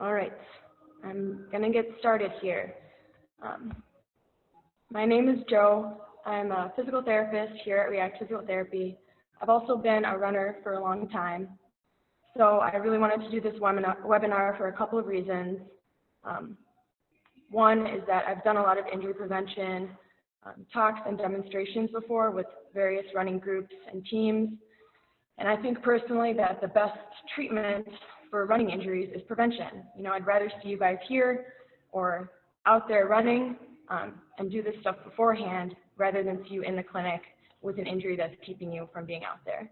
All right, I'm gonna get started here. My name is Joe. I'm a physical therapist here at React Physical Therapy. I've also been a runner for a long time. So I really wanted to do this webinar for a couple of reasons. One is that I've done a lot of injury prevention talks and demonstrations before with various running groups and teams. And I think personally that the best treatment for running injuries is prevention. You know, I'd rather see you guys here or out there running and do this stuff beforehand rather than see you in the clinic with an injury that's keeping you from being out there.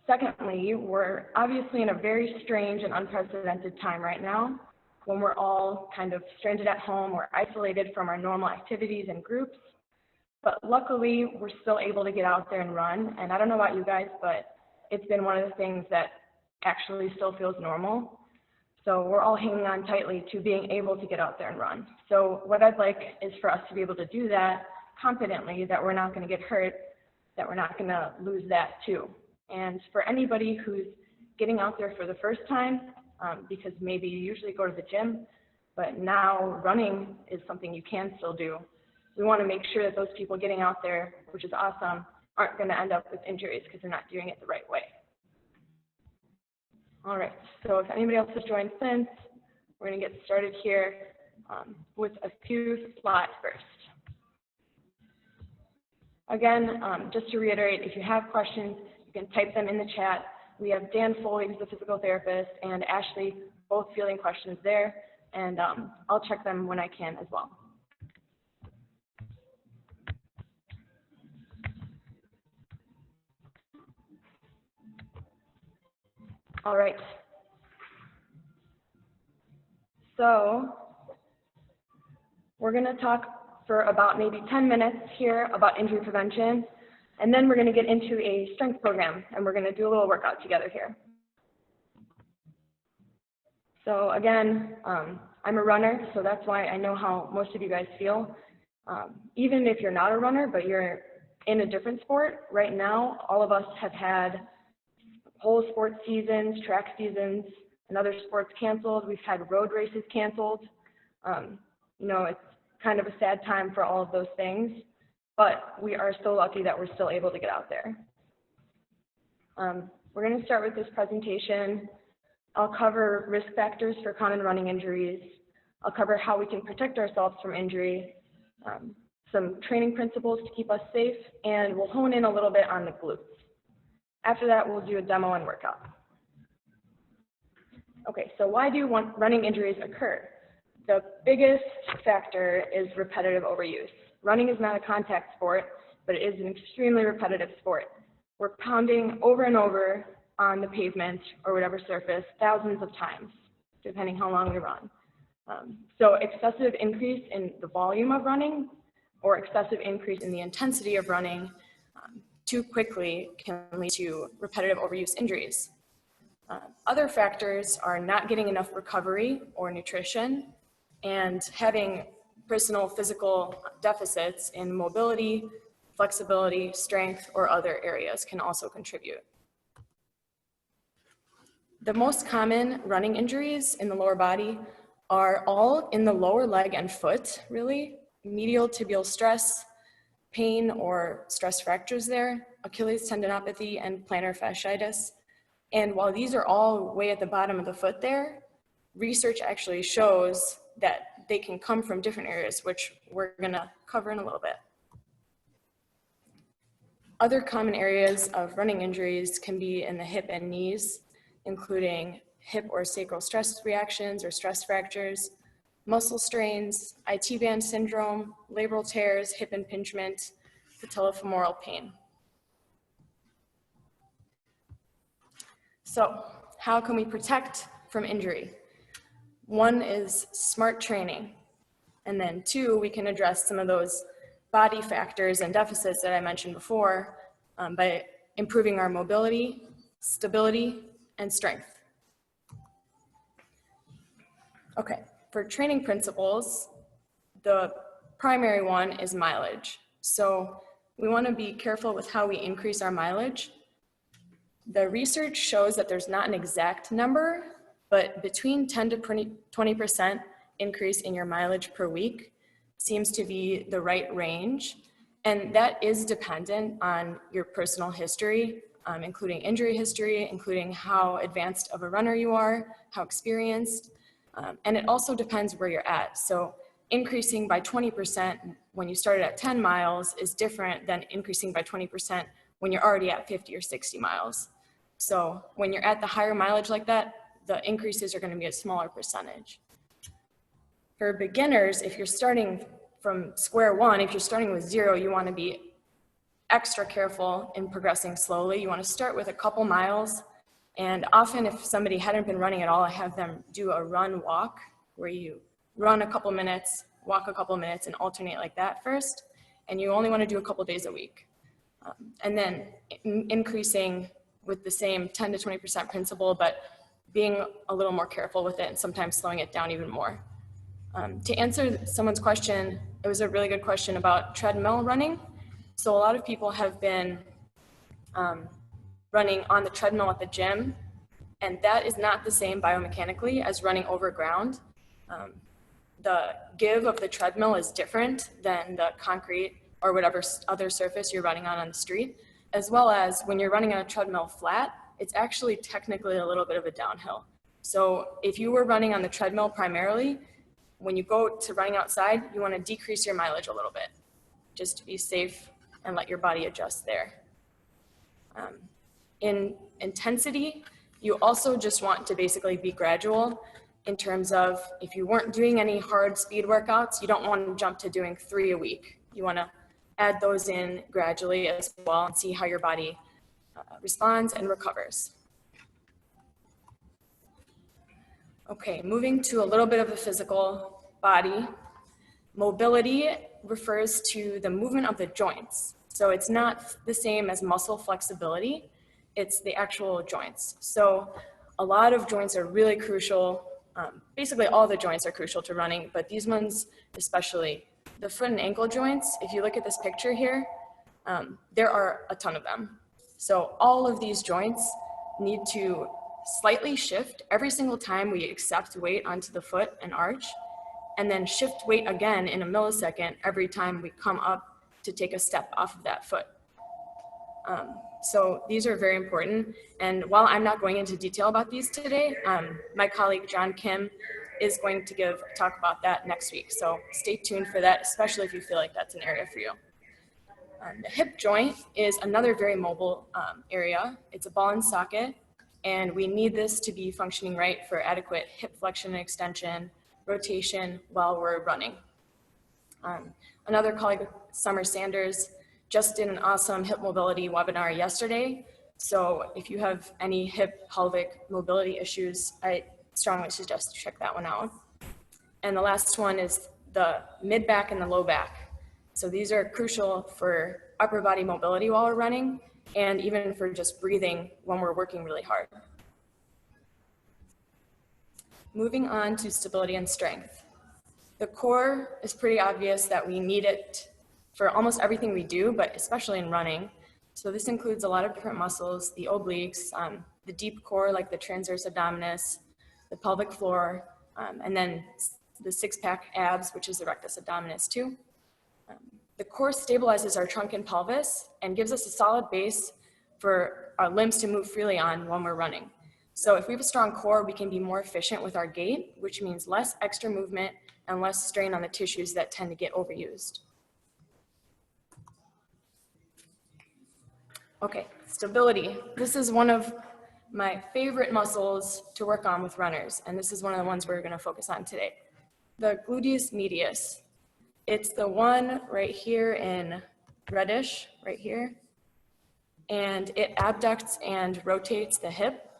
Secondly, we're obviously in a very strange and unprecedented time right now when we're all kind of stranded at home or isolated from our normal activities and groups. But luckily, we're still able to get out there and run. And I don't know about you guys, but it's been one of the things that actually still feels normal. So we're all hanging on tightly to being able to get out there and run. So what I'd like is for us to be able to do that confidently, that we're not going to get hurt, that we're not going to lose that too. And for anybody who's getting out there for the first time, because maybe you usually go to the gym, but now running is something you can still do. We want to make sure that those people getting out there, which is awesome, aren't going to end up with injuries because they're not doing it the right way. All right, so if anybody else has joined since, we're going to get started here with a few slides first. Again, just to reiterate, if you have questions, you can type them in the chat. We have Dan Foley, who's the physical therapist, and Ashley both fielding questions there, and I'll check them when I can as well. All right. So we're going to talk for about maybe 10 minutes here about injury prevention, and then we're going to get into a strength program, and we're going to do a little workout together here. So again, I'm a runner, so that's why I know how most of you guys feel. Even if you're not a runner, but you're in a different sport, right now, all of us have had whole sports seasons, track seasons, and other sports canceled. We've had road races canceled. You know, it's kind of a sad time for all of those things, but we are so lucky that we're still able to get out there. We're going to start with this presentation. I'll cover risk factors for common running injuries. I'll cover how we can protect ourselves from injury, some training principles to keep us safe, and we'll hone in a little bit on the glutes. After that, we'll do a demo and workout. Okay, so why do running injuries occur? The biggest factor is repetitive overuse. Running is not a contact sport, but it is an extremely repetitive sport. We're pounding over and over on the pavement or whatever surface thousands of times, depending how long we run. So excessive increase in the volume of running or excessive increase in the intensity of running too quickly can lead to repetitive overuse injuries. Other factors are not getting enough recovery or nutrition and having personal physical deficits in mobility, flexibility, strength, or other areas can also contribute. The most common running injuries in the lower body are all in the lower leg and foot, really. Medial tibial stress, pain or stress fractures there, Achilles tendinopathy, and plantar fasciitis. And while these are all way at the bottom of the foot there, research actually shows that they can come from different areas, which we're gonna cover in a little bit. Other common areas of running injuries can be in the hip and knees, including hip or sacral stress reactions or stress fractures, muscle strains, IT band syndrome, labral tears, hip impingement, patellofemoral pain. So how can we protect from injury? One is smart training. And then two, we can address some of those body factors and deficits that I mentioned before by improving our mobility, stability, and strength. Okay, for training principles, the primary one is mileage. So we want to be careful with how we increase our mileage. The research shows that there's not an exact number but between 10 to 20% increase in your mileage per week seems to be the right range. And that is dependent on your personal history, including injury history, including how advanced of a runner you are, how experienced, and it also depends where you're at. So increasing by 20% when you started at 10 miles is different than increasing by 20% when you're already at 50 or 60 miles. So when you're at the higher mileage like that, the increases are going to be a smaller percentage. For beginners, if you're starting from square one, if you're starting with 0, you want to be extra careful in progressing slowly. You want to start with a couple miles. And often if somebody hadn't been running at all, I have them do a run walk where you run a couple minutes, walk a couple minutes, and alternate like that first. And you only want to do a couple days a week. And then increasing with the same 10 to 20% principle, but being a little more careful with it and sometimes slowing it down even more. To answer someone's question, it was a really good question about treadmill running. So a lot of people have been running on the treadmill at the gym, and that is not the same biomechanically as running over ground. The give of the treadmill is different than the concrete or whatever other surface you're running on the street, as well as when you're running on a treadmill flat, it's actually technically a little bit of a downhill. So if you were running on the treadmill primarily, when you go to running outside, you want to decrease your mileage a little bit, just to be safe and let your body adjust there. In intensity, you also just want to basically be gradual in terms of if you weren't doing any hard speed workouts, you don't want to jump to doing 3 a week. You want to add those in gradually as well and see how your body responds and recovers. Okay, moving to a little bit of the physical body. Mobility refers to the movement of the joints. So it's not the same as muscle flexibility, it's the actual joints. So a lot of joints are really crucial. Basically all the joints are crucial to running, but these ones especially. The foot and ankle joints, if you look at this picture here, there are a ton of them. So all of these joints need to slightly shift every single time we accept weight onto the foot and arch, and then shift weight again in a millisecond every time we come up to take a step off of that foot. So these are very important. And while I'm not going into detail about these today, my colleague John Kim is going to give a talk about that next week. So stay tuned for that, especially if you feel like that's an area for you. The hip joint is another very mobile area. It's a ball and socket, and we need this to be functioning right for adequate hip flexion and extension, rotation while we're running. Another colleague, Summer Sanders, just did an awesome hip mobility webinar yesterday. So if you have any hip pelvic mobility issues, I strongly suggest you check that one out. And the last one is the mid back and the low back. So these are crucial for upper body mobility while we're running, and even for just breathing when we're working really hard. Moving on to stability and strength. The core is pretty obvious that we need it for almost everything we do, but especially in running. So this includes a lot of different muscles, the obliques, the deep core like the transverse abdominis, the pelvic floor, and then the six-pack abs, which is the rectus abdominis too. The core stabilizes our trunk and pelvis and gives us a solid base for our limbs to move freely on when we're running. So if we have a strong core, we can be more efficient with our gait, which means less extra movement and less strain on the tissues that tend to get overused. Okay, stability. This is one of my favorite muscles to work on with runners, and this is one of the ones we're going to focus on today. The gluteus medius. It's the one right here in reddish, right here, and it abducts and rotates the hip.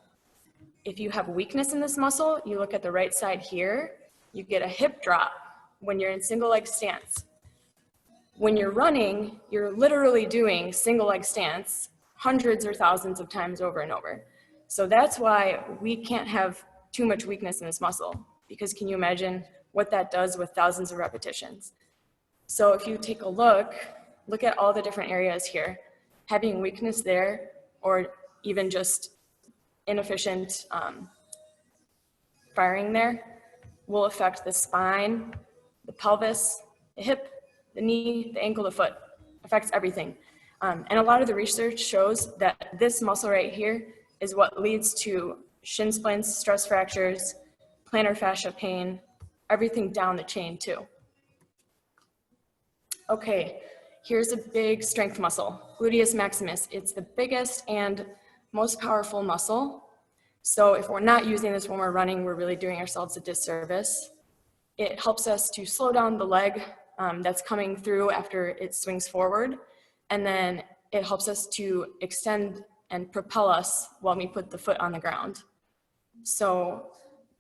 If you have weakness in this muscle, you look at the right side here, you get a hip drop when you're in single leg stance. When you're running, you're literally doing single leg stance hundreds or thousands of times over and over. So that's why we can't have too much weakness in this muscle, because can you imagine what that does with thousands of repetitions? So if you take a look at all the different areas here, having weakness there, or even just inefficient firing there will affect the spine, the pelvis, the hip, the knee, the ankle, the foot. Affects everything. And a lot of the research shows that this muscle right here is what leads to shin splints, stress fractures, plantar fascia pain, everything down the chain too. Okay, here's a big strength muscle, Gluteus Maximus. It's the biggest and most powerful muscle. So if we're not using this when we're running, we're really doing ourselves a disservice. It helps us to slow down the leg that's coming through after it swings forward. And then it helps us to extend and propel us while we put the foot on the ground. So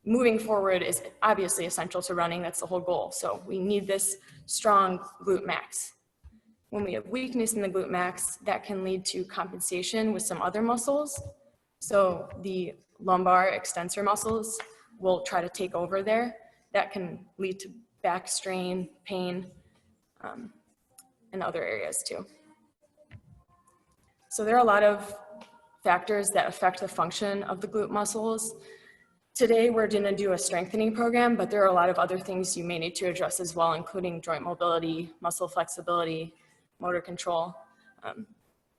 moving forward is obviously essential to running. That's the whole goal. So we need this strong glute max. When we have weakness in the glute max, that can lead to compensation with some other muscles. So the lumbar extensor muscles will try to take over there. That can lead to back strain, pain, and other areas too. So there are a lot of factors that affect the function of the glute muscles. Today we're going to do a strengthening program, but there are a lot of other things you may need to address as well, including joint mobility, muscle flexibility, motor control.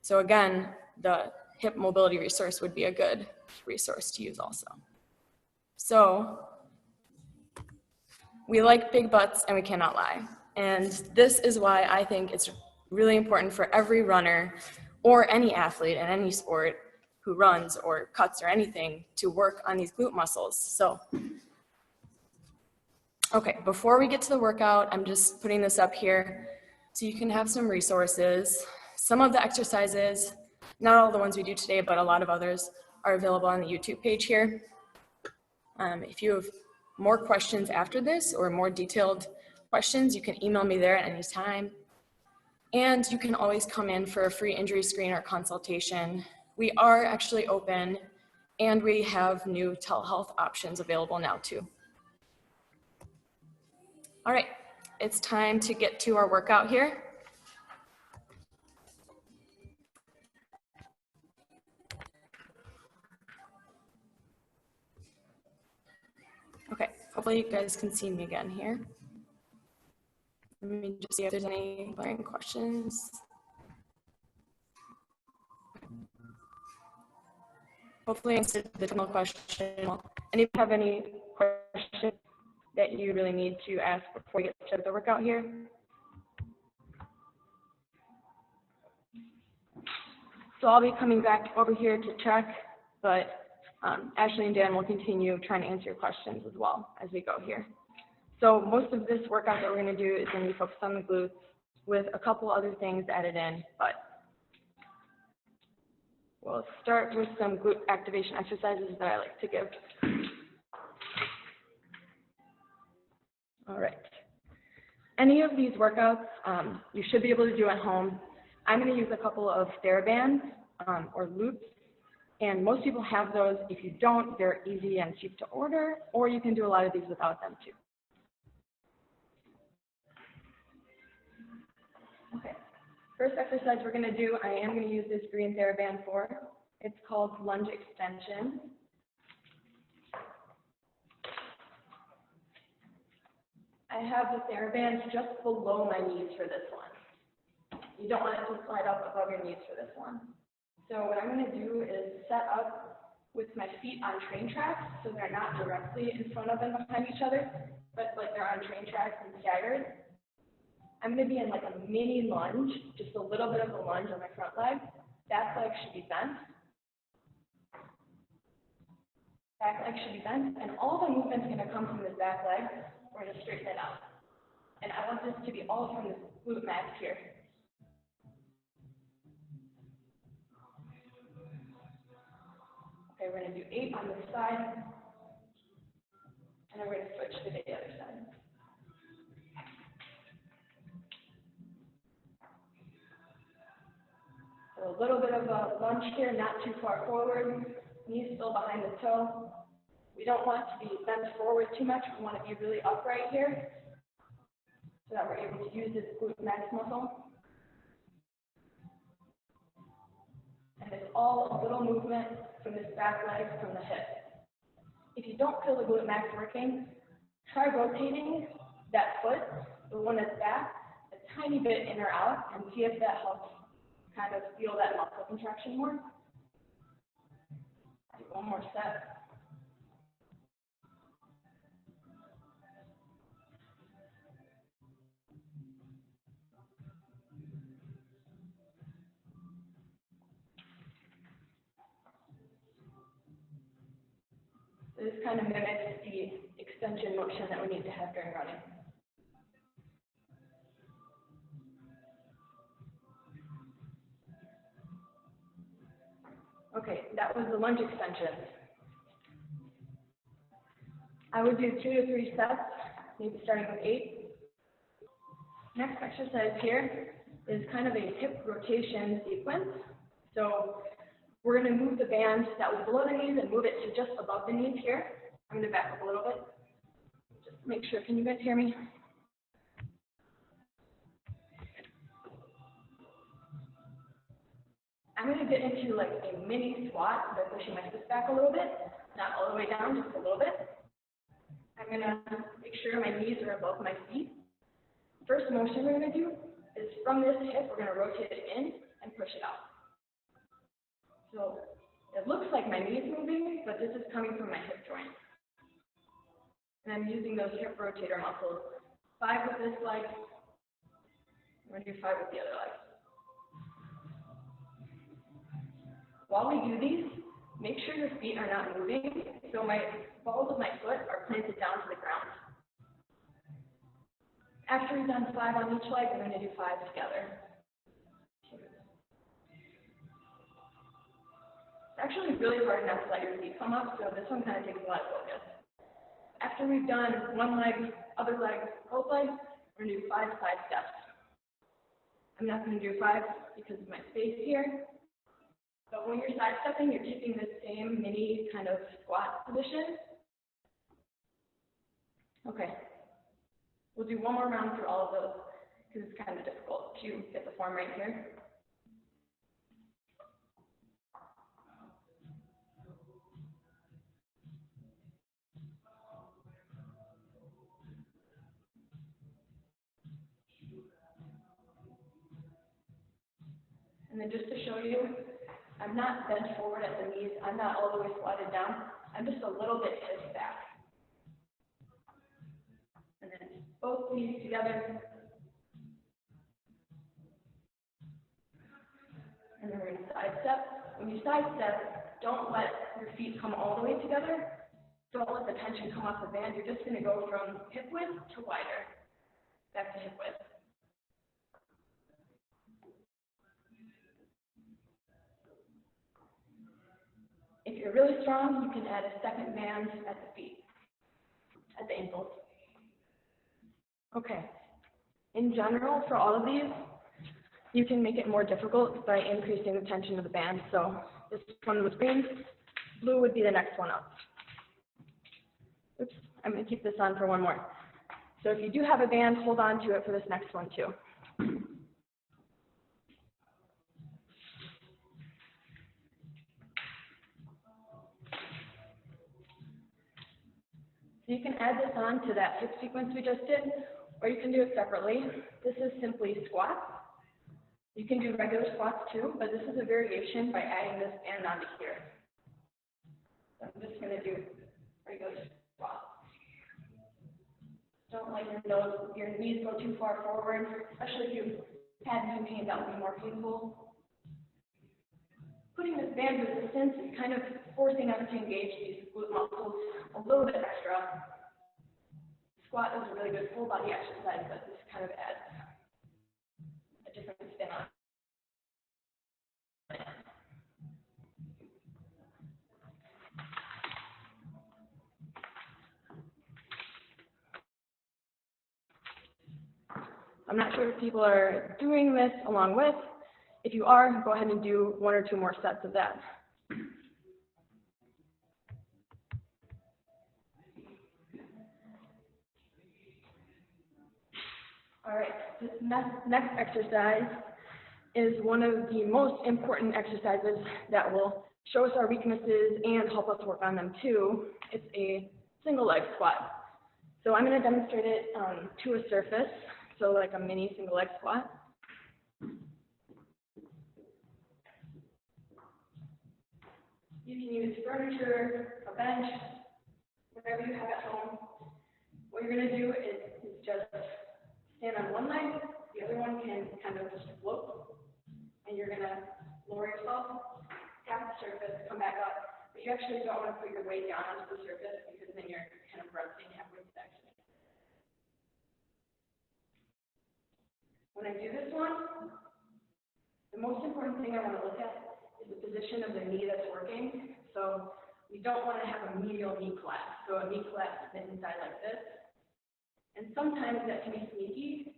So again, the hip mobility resource would be a good resource to use also. So we like big butts and we cannot lie. And this is why I think it's really important for every runner or any athlete in any sport who runs or cuts or anything to work on these glute muscles. So, okay, before we get to the workout, I'm just putting this up here so you can have some resources. Some of the exercises, not all the ones we do today, but a lot of others are available on the YouTube page here. If you have more questions after this or more detailed questions, you can email me there at any time. And you can always come in for a free injury screen or consultation. We are actually open and we have new telehealth options available now too. All right, it's time to get to our workout here. Okay, hopefully you guys can see me again here. Let me just see if there's any glaring questions. Hopefully I answered the general question. Anybody have any questions that you really need to ask before we get to the workout here? So I'll be coming back over here to check, but Ashley and Dan will continue trying to answer your questions as well as we go here. So most of this workout that we're going to do is going to be focused on the glutes with a couple other things added in, but we'll start with some glute activation exercises that I like to give. All right. Any of these workouts you should be able to do at home. I'm going to use a couple of TheraBands or loops, and most people have those. If you don't, they're easy and cheap to order, or you can do a lot of these without them too. Okay, first exercise we're going to do, I am going to use this green TheraBand for. It's called Lunge Extension. I have the TheraBand just below my knees for this one. You don't want it to slide up above your knees for this one. So what I'm going to do is set up with my feet on train tracks, so they're not directly in front of and behind each other, but like they're on train tracks and staggered. I'm going to be in like a mini lunge, just a little bit of a lunge on my front leg. Back leg should be bent. Back leg should be bent, and all the movement's going to come from this back leg. We're going to straighten it out. And I want this to be all from this glute max here. Okay, we're going to do 8 on this side, and then we're going to switch to the other side. So a little bit of a lunge here, not too far forward, knees still behind the toe. We don't want to be bent forward too much. We want to be really upright here so that we're able to use this glute max muscle. And it's all a little movement from this back leg from the hip. If you don't feel the glute max working, try rotating that foot, the one that's back, a tiny bit in or out, and see if that helps kind of feel that muscle contraction more. Do one more set. This kind of mimics the extension motion that we need to have during running. Okay, that was the lunge extension. I would do 2 to 3 sets, maybe starting with 8. Next exercise here is kind of a hip rotation sequence. So we're going to move the band that was below the knees and move it to just above the knees here. I'm going to back up a little bit. Just make sure, can you guys hear me? I'm going to get into like a mini squat by pushing my hips back a little bit, not all the way down, just a little bit. I'm going to make sure my knees are above my feet. First motion we're going to do is from this hip, we're going to rotate it in and push it out. So it looks like my knee is moving, but this is coming from my hip joint. And I'm using those hip rotator muscles. 5 with this leg. I'm going to do 5 with the other leg. While we do these, make sure your feet are not moving, so my balls of my foot are planted down to the ground. After we've done 5 on each leg, we're going to do 5 together. It's actually really hard not to let your feet come up, so this one kind of takes a lot of focus. After we've done one leg, other leg, both legs, we're going to do 5 side steps. I'm not going to do 5 because of my space here. But when you're side stepping, you're keeping the same mini kind of squat position. Okay. We'll do one more round through all of those because it's kind of difficult to get the form right here. And then just to show you, I'm not bent forward at the knees. I'm not all the way squatted down. I'm just a little bit tipped back. And then both knees together. And then we're going to sidestep. When you sidestep, don't let your feet come all the way together. Don't let the tension come off the band. You're just going to go from hip width to wider. Back to hip width. If you're really strong, you can add a second band at the feet, at the ankles. Okay. In general, for all of these, you can make it more difficult by increasing the tension of the band. So this one was green, blue would be the next one up. Oops, I'm going to keep this on for one more. So if you do have a band, hold on to it for this next one too. So you can add this on to that hip sequence we just did, or you can do it separately. This is simply squats. You can do regular squats too, but this is a variation by adding this band onto here. So I'm just going to do regular squats. Don't let your knees go too far forward, especially if you had knee pain, that would be more painful. Putting this band resistance is kind of forcing us to engage these glute muscles a little bit extra. Squat is a really good full body exercise, but this kind of adds a different spin on it. I'm not sure if people are doing this along with. If you are, go ahead and do 1 or 2 more sets of that. All right, this next exercise is one of the most important exercises that will show us our weaknesses and help us work on them too, it's a single leg squat. So I'm going to demonstrate it to a surface, so like a mini single leg squat. You can use furniture, a bench, whatever you have at home. What you're going to do is just stand on one leg, the other one can kind of just float, and you're going to lower yourself, tap the surface, come back up. But you actually don't want to put your weight down onto the surface because then you're kind of resting halfway through the exercise. When I do this one, the most important thing I want to look at is the position of the knee that's working. So we don't want to have a medial knee collapse. So a knee collapse is inside like this. And sometimes that can be sneaky,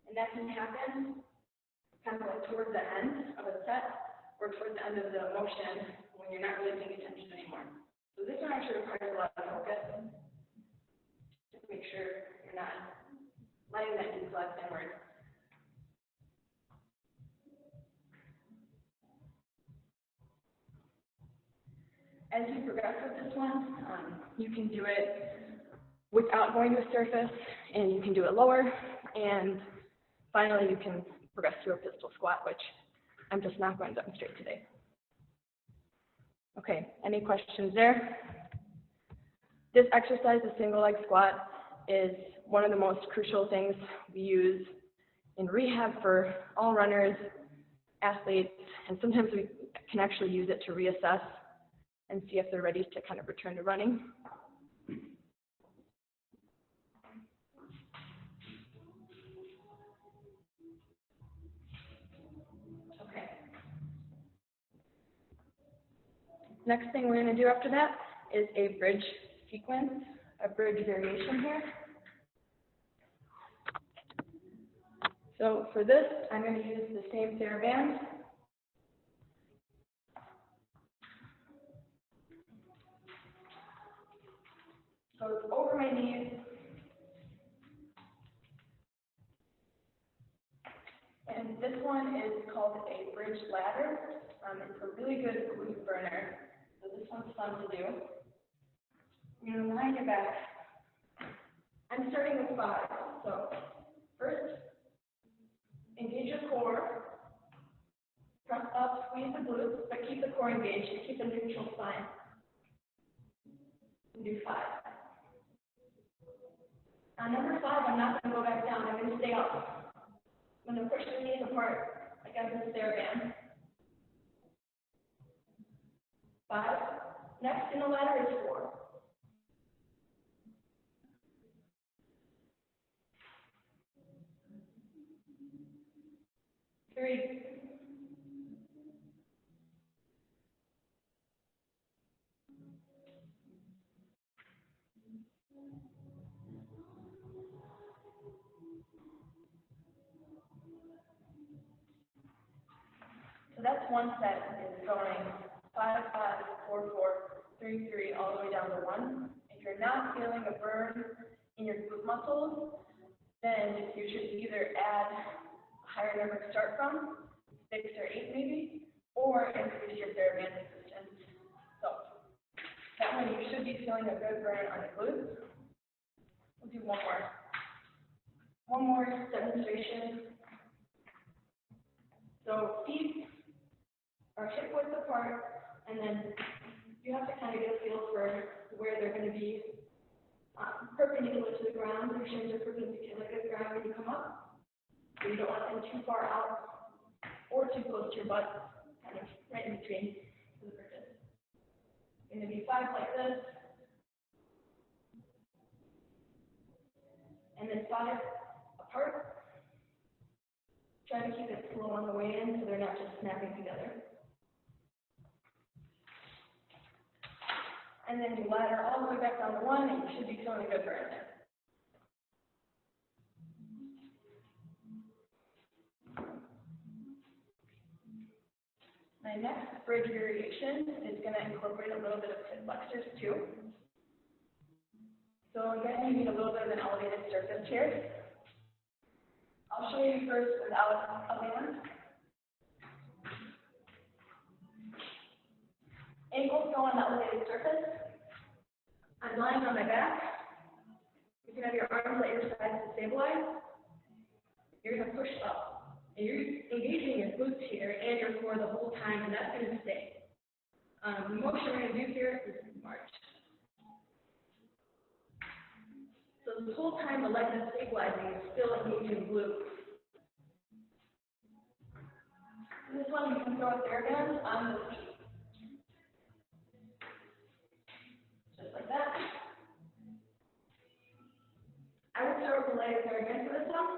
and that can happen kind of like towards the end of a set or towards the end of the motion when you're not really paying attention anymore. So this one actually requires a lot of focus. Just make sure you're not letting that knee collapse inward. As you progress with this one, you can do it without going to a surface, and you can do it lower, and finally you can progress to a pistol squat, which I'm just not going to demonstrate today. Okay, any questions there? This exercise, the single leg squat, is one of the most crucial things we use in rehab for all runners, athletes, and sometimes we can actually use it to reassess and see if they're ready to kind of return to running. Okay. Next thing we're going to do after that is a bridge sequence, a bridge variation here. So for this, I'm going to use the same TheraBand. So it's over my knees. And this one is called a bridge ladder. It's a really good glute burner. So this one's fun to do. You're going to lie your back. I'm starting with 5. So first, engage your core. Press up, squeeze the glutes, but keep the core engaged. Keep a neutral spine. Do 5. On number 5, I'm not going to go back down. I'm going to stay up. I'm going to push the knees apart, like I have this TheraBand. 5. Next in the ladder is 4. 3. 'So that's one set is going 5, 5, 4, 4, 3, 3, all the way down to 1. If you're not feeling a burn in your glute muscles, then you should either add a higher number to start from, 6 or 8 maybe, or increase your TheraBand resistance. So that one you should be feeling a good burn on the glutes. We'll do one more. One more demonstration. So feet are hip width apart, and then you have to kind of get a feel for where they're going to be perpendicular to the ground. Your shins are perpendicular to the ground when you come up. So you don't want them too far out or too close to your butt, kind of right in between the bridges. It's going to be 5 like this, and then 5 apart. Try to keep it slow on the way in so they're not just snapping together. And then you ladder all the way back down to 1, and you should be feeling a good burn there. My next bridge variation is going to incorporate a little bit of hip flexors too. So again, you need a little bit of an elevated surface here. I'll show you first without a band. Ankles go on the elevated surface. I'm lying on my back. You can have your arms at your sides to stabilize. You're going to push up. And you're engaging your glutes here and your core the whole time, and that's going to stay. The motion we're going to do here is march. So this whole time the leg is stabilizing, is still engaging glutes. This one you can throw a theraband on the feet. Just like that. I would start with the leg theraband for this one.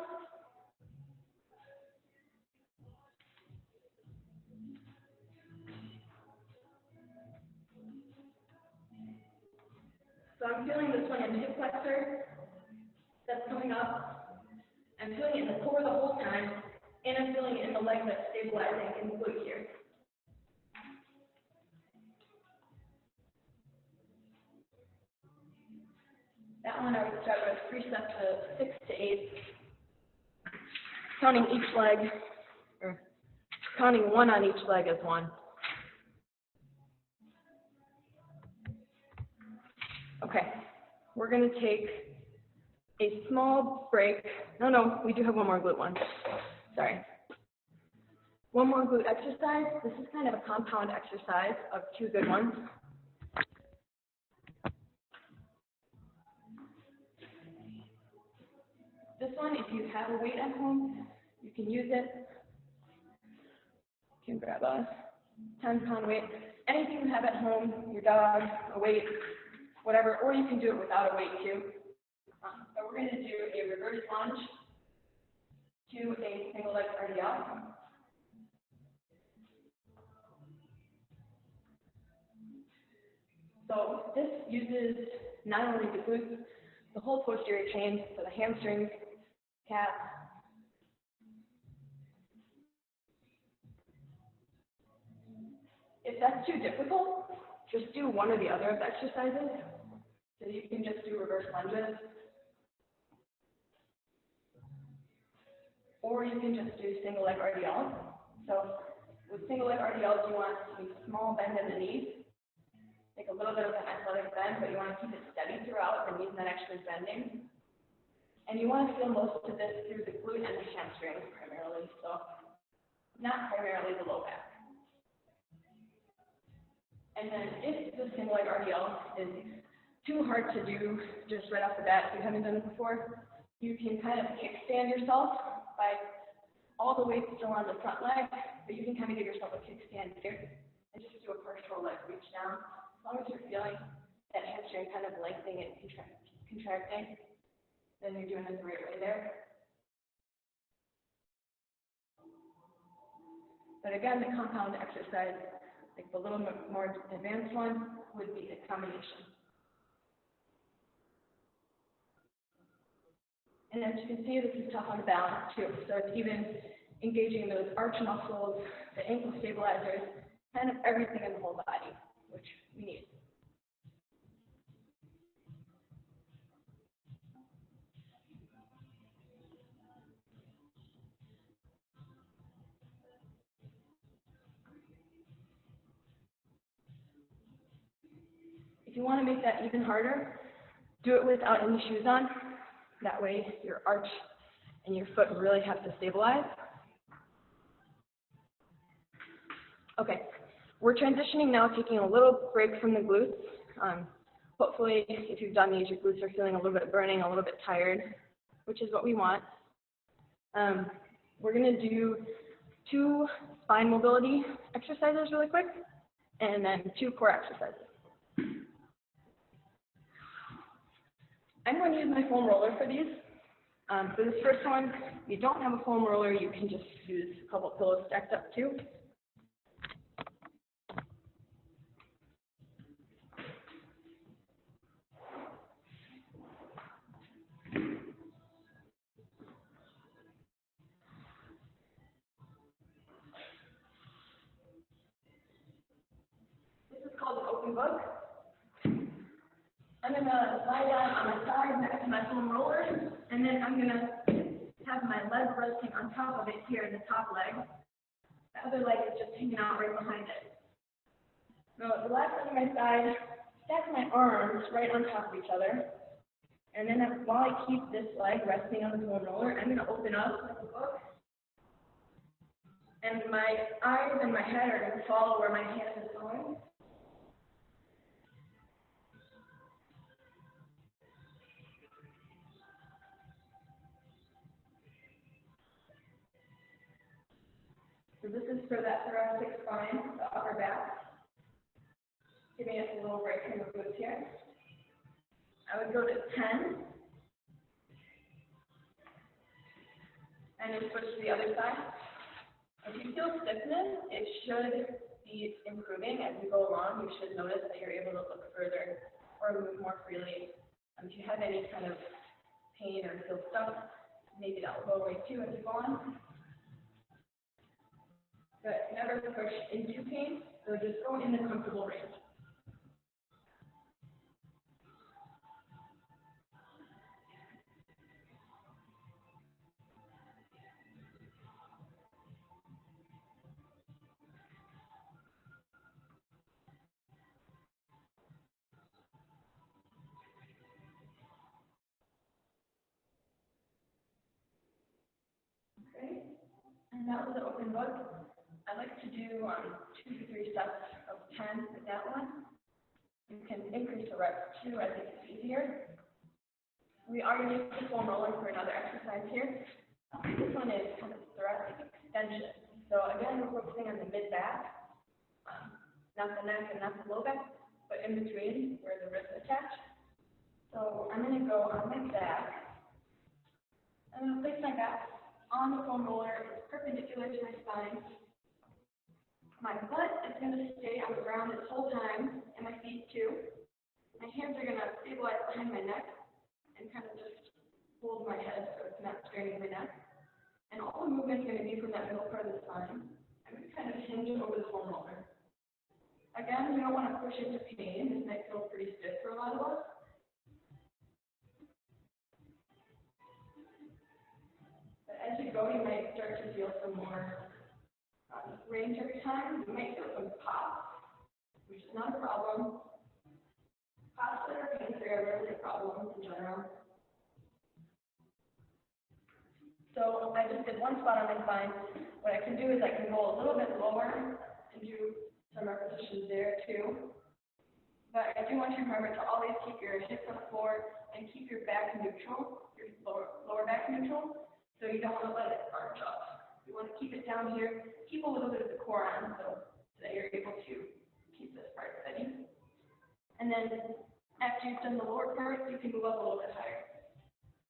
So I'm feeling this one in the hip flexor that's coming up. I'm feeling it in the core the whole time, and I'm feeling it in the leg that's stabilizing in the glute here. That one I would start with 3 sets of 6 to 8, counting each leg, or counting 1 on each leg as 1. Okay, we're going to take a small break. No, we do have one more glute one. Sorry. One more glute exercise. This is kind of a compound exercise of 2 good ones. This one, if you have a weight at home, you can use it. You can grab a 10-pound weight. Anything you have at home, your dog, a weight, whatever, or you can do it without a weight too. So we're going to do a reverse lunge to a single leg RDL. So this uses not only the glutes, the whole posterior chain, so the hamstrings, calves. If that's too difficult, just do one or the other of the exercises. So you can just do reverse lunges, or you can just do single leg RDL. So with single leg RDLs, you want a small bend in the knees, take a little bit of an athletic bend, but you want to keep it steady throughout, the knees not actually bending. And you want to feel most of this through the glute and the hamstrings primarily, so not primarily the low back. And then if the single leg RDL is too hard to do just right off the bat, if you haven't done it before, you can kind of kickstand yourself by all the weight still on the front leg, but you can kind of give yourself a kickstand here and just do a partial leg reach down. As long as you're feeling that hamstring kind of lengthening and contracting, then you're doing it the right way there. But again, the compound exercise, like the little more advanced one, would be a combination. And as you can see, this is tough on the balance too. So it's even engaging those arch muscles, the ankle stabilizers, kind of everything in the whole body, which we need. If you want to make that even harder, do it without any shoes on. That way your arch and your foot really have to stabilize. Okay, we're transitioning now, taking a little break from the glutes. Hopefully, if you've done these, your glutes are feeling a little bit burning, a little bit tired, which is what we want. We're going to do 2 spine mobility exercises really quick, and then 2 core exercises. I'm going to use my foam roller for these. For this first one, if you don't have a foam roller, you can just use a couple pillows stacked up too. This is called an open book. I'm going to lie down on my side next to my foam roller, and then I'm going to have my leg resting on top of it here in the top leg. The other leg is just hanging out right behind it. So the last on my side, stack my arms right on top of each other. And then while I keep this leg resting on the foam roller, I'm going to open up like a book. And my eyes and my head are going to follow where my hand is going. So this is for that thoracic spine, the upper back. Giving us a little break from the glutes here. I would go to 10. And then switch to the other side. If you feel stiffness, it should be improving as you go along. You should notice that you're able to look further or move more freely. If you have any kind of pain or feel stuck, maybe that will go away too as you go on. But never push into pain, so just go in the comfortable range. Okay, and that was the open book. I like to do 2 to 3 sets of 10 with that one. You can increase the reps too, I think it's easier. We are going to use the foam roller for another exercise here. This one is kind of thoracic extension. So again, we're focusing on the mid-back, not the neck and not the low back, but in between where the wrists attach. So I'm going to go on my back. I'm going to place my back on the foam roller. It's perpendicular to my spine. My butt is going to stay on the ground this whole time, and my feet too. My hands are going to stabilize behind my neck and kind of just hold my head so it's not straining my neck. And all the movement is going to be from that middle part of the spine. I'm going to kind of hinge over the foam roller. Again, we don't want to push into pain. This might feel pretty stiff for a lot of us. But as you go, you might start to feel some more range every time. You might feel some pops, which is not a problem. Pops that are pain-free are really a problem in general. So I just did one spot on my spine. What I can do is I can go a little bit lower and do some repetitions there too. But I do want you to remember to always keep your hips on the floor and keep your back neutral, your lower back neutral, so you don't want to let it arch up. You want to keep it down here, keep a little bit of the core on so that you're able to keep this part steady. And then after you've done the lower part, you can move up a little bit higher.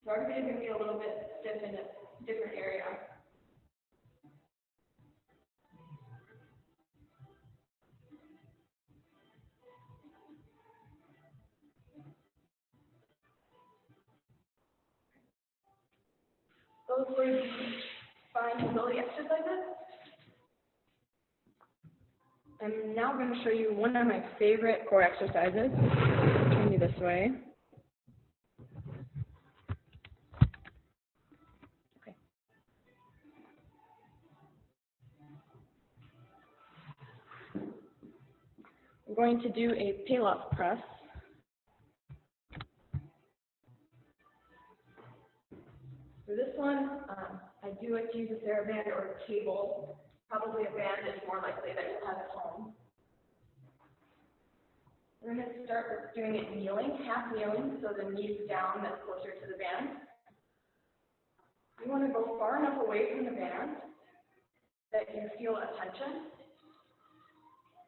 So everybody's going to be a little bit stiff in a different area. Those were the spine mobility exercises. I'm now going to show you one of my favorite core exercises. Turn you this way. Okay. We're going to do a tail-off press. For this one, I do like to use a TheraBand or a cable. Probably a band is more likely that you'll have at home. We're going to start with doing it kneeling, half kneeling, so the knees down, that's closer to the band. You want to go far enough away from the band that you feel a tension.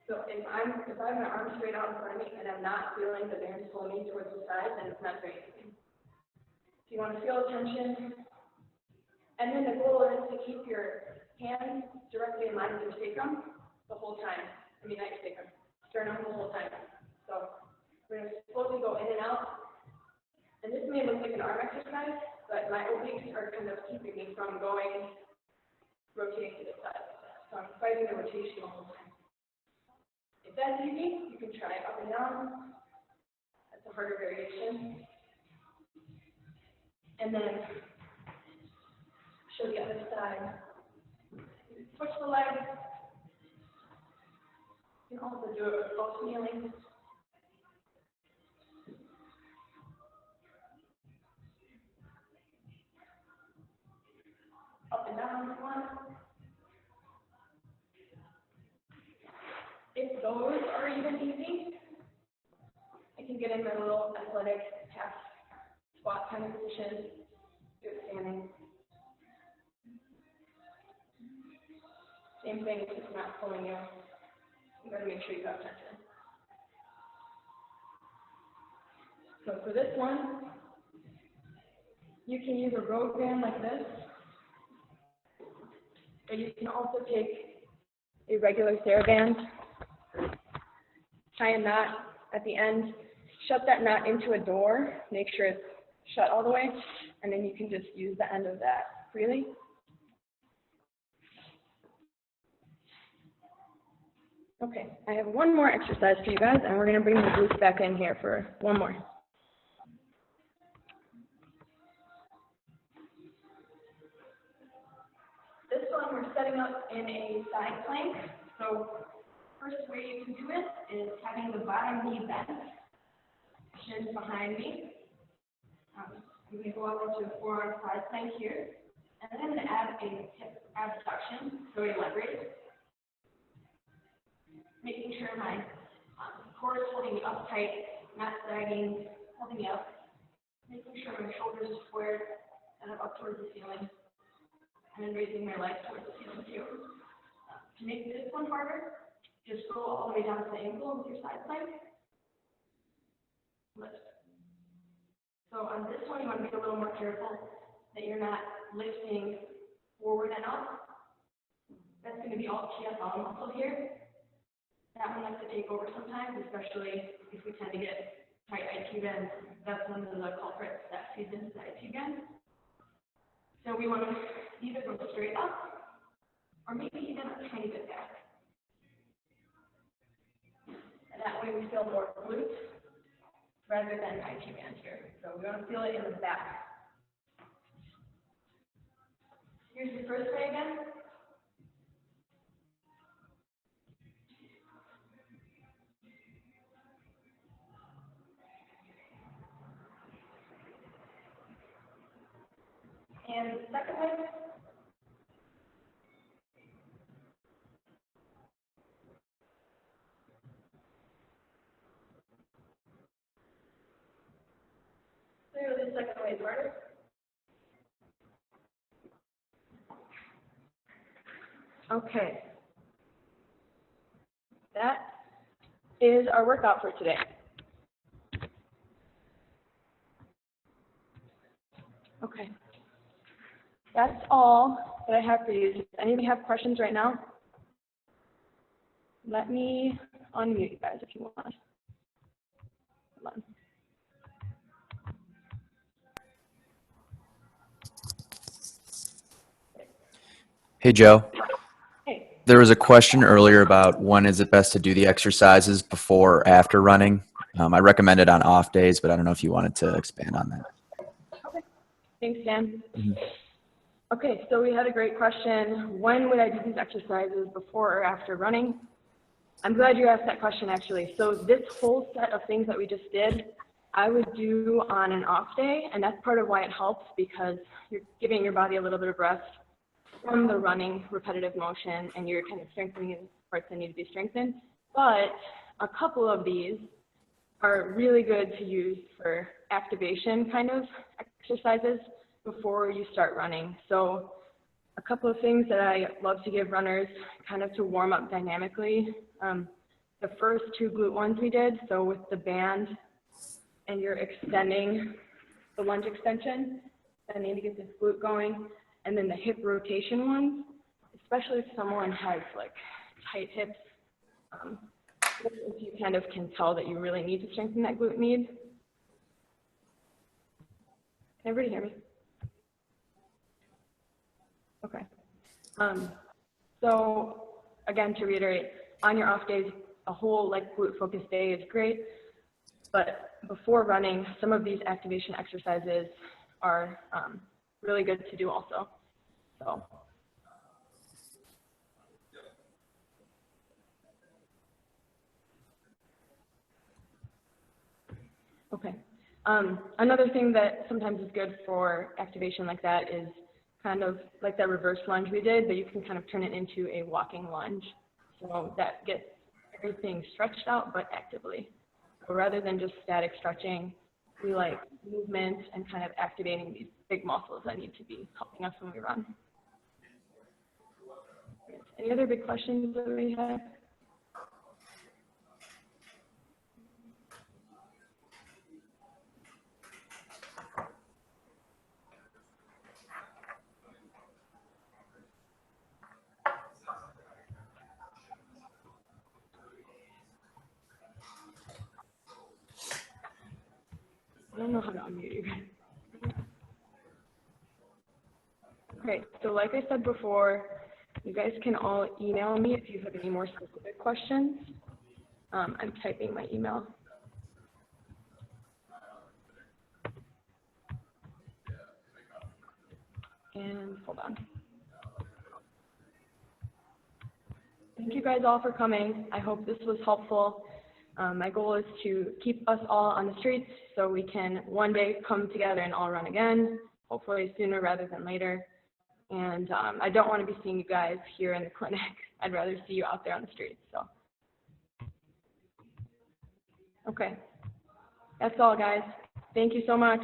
So if I have my arm straight out in front of me and I'm not feeling the band pull me towards the side, then it's not doing anything. So you want to feel a tension. And then the goal is to keep your hands directly in line with your sacrum the whole time. I mean, not your sacrum, sternum the whole time. So we're going to slowly go in and out. And this may look like an arm exercise, but my obliques are kind of keeping me from rotating to the side. So I'm fighting the rotation the whole time. If that's easy, you can try up and down. That's a harder variation. And then show the other side. Switch the leg. You can also do it with both kneeling. Up and down if you want. If those are even easy, I can get in my little athletic half squat kind of position, do it standing. Same thing if it's not pulling you. You gotta make sure you have tension. So for this one, you can use a rope band like this, or you can also take a regular TheraBand, tie a knot at the end, shut that knot into a door, make sure it's shut all the way, and then you can just use the end of that freely. Okay, I have one more exercise for you guys, and we're going to bring the glutes back in here for one more. This one we're setting up in a side plank. So first way you can do it is having the bottom knee bent, shins behind me. I'm going to go up into a forearm side plank here, and then I'm going to add a hip abduction, so a leg raise. Making sure my core is holding me up tight, not sagging, holding me up. Making sure my shoulders are squared and I'm up towards the ceiling. And then raising my legs towards the ceiling too. To make this one harder, just go all the way down to the ankle with your side plank. Lift. So on this one, you want to be a little more careful that you're not lifting forward and up. That's going to be all TFL muscle here. That one likes to take over sometimes, especially if we tend to get tight IT bands. That's one of the culprits that feeds into the IT band. So we want to either go straight up, or maybe even a tiny bit back. And that way we feel more glute rather than IT band here. So we want to feel it in the back. Here's the first way again. And the second way. Clearly the second way is harder. Okay. That is our workout for today. Okay. That's all that I have for you. Does anybody have questions right now? Let me unmute you guys if you want. Hold on. Hey, Joe. Hey. There was a question earlier about when is it best to do the exercises, before or after running. I recommend it on off days, but I don't know if you wanted to expand on that. Okay. Thanks, Dan. Mm-hmm. Okay, so we had a great question. When would I do these exercises, before or after running? I'm glad you asked that question, actually. So this whole set of things that we just did, I would do on an off day, and that's part of why it helps, because you're giving your body a little bit of rest from the running repetitive motion, and you're kind of strengthening parts that need to be strengthened. But a couple of these are really good to use for activation kind of exercises before you start running. So a couple of things that I love to give runners kind of to warm up dynamically. The first two glute ones we did, so with the band and you're extending the lunge extension, bending to get this glute going, and then the hip rotation ones, especially if someone has like tight hips, if you kind of can tell that you really need to strengthen that glute med. Can everybody hear me? Okay. So again, to reiterate, on your off days, a whole like glute focused day is great, but before running, some of these activation exercises are really good to do also. So Okay. Another thing that sometimes is good for activation like that is kind of like that reverse lunge we did, but you can kind of turn it into a walking lunge. So that gets everything stretched out, but actively. So rather than just static stretching, we like movement and kind of activating these big muscles that need to be helping us when we run. Any other big questions that we have? I don't know how to unmute you guys. Okay, so like I said before, you guys can all email me if you have any more specific questions. I'm typing my email. And hold on. Thank you guys all for coming. I hope this was helpful. My goal is to keep us all on the streets so we can one day come together and all run again, hopefully sooner rather than later. And I don't want to be seeing you guys here in the clinic. I'd rather see you out there on the streets. So, okay, that's all, guys. Thank you so much.